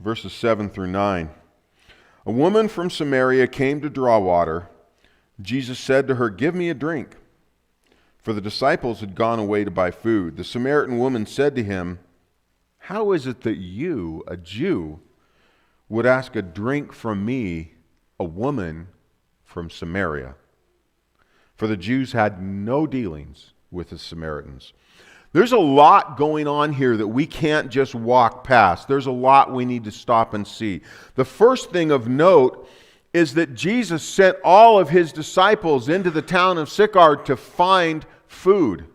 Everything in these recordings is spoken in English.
verses 7 through 9. A woman from Samaria came to draw water. Jesus said to her, "Give me a drink." For the disciples had gone away to buy food. The Samaritan woman said to him, "How is it that you, a Jew, would ask a drink from me, a woman from Samaria?" For the Jews had no dealings with the Samaritans. There's a lot going on here that we can't just walk past. There's a lot we need to stop and see. The first thing of note is that Jesus sent all of his disciples into the town of Sychar to find food.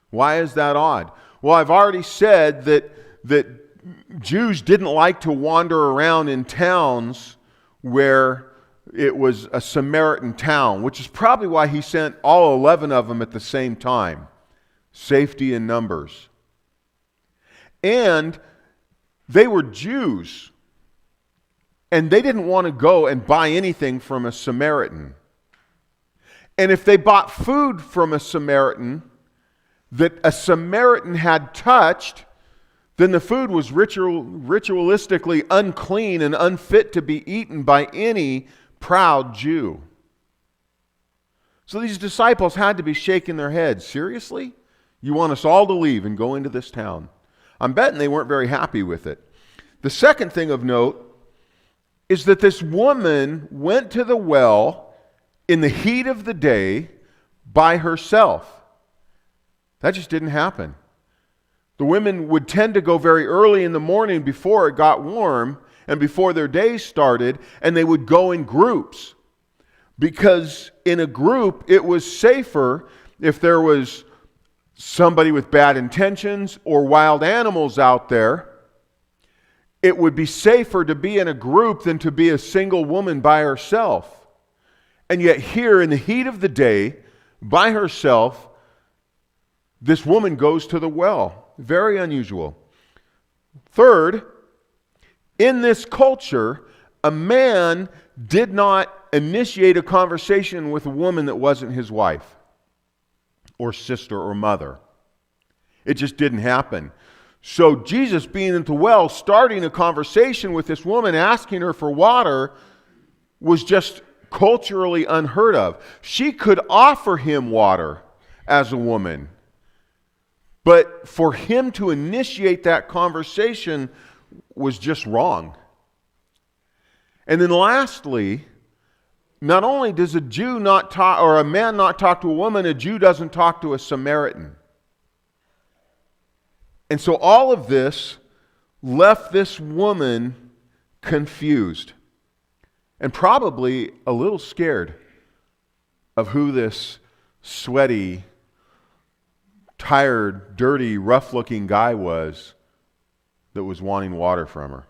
Why is that odd? Well, I've already said that Jews didn't like to wander around in towns where it was a Samaritan town, which is probably why he sent all 11 of them at the same time. Safety in numbers. And they were Jews. And they didn't want to go and buy anything from a Samaritan. And if they bought food from a Samaritan that a Samaritan had touched, then the food was ritualistically unclean and unfit to be eaten by any proud Jew. So these disciples had to be shaking their heads. Seriously? You want us all to leave and go into this town? I'm betting they weren't very happy with it. The second thing of note is that this woman went to the well in the heat of the day by herself. That just didn't happen. The women would tend to go very early in the morning before it got warm and before their days started, and they would go in groups. Because in a group, it was safer if there was somebody with bad intentions or wild animals out there. It would be safer to be in a group than to be a single woman by herself. And yet here in the heat of the day, by herself, this woman goes to the well. Very unusual. Third, in this culture, a man did not initiate a conversation with a woman that wasn't his wife or sister or mother. It just didn't happen. So Jesus being at the well, starting a conversation with this woman, asking her for water, was just culturally unheard of. She could offer him water as a woman, but for him to initiate that conversation was just wrong. And then lastly, not only does a Jew not talk, or a man not talk to a woman, a Jew doesn't talk to a Samaritan. And so all of this left this woman confused and probably a little scared of who this sweaty, tired, dirty, rough-looking guy was that was wanting water from her.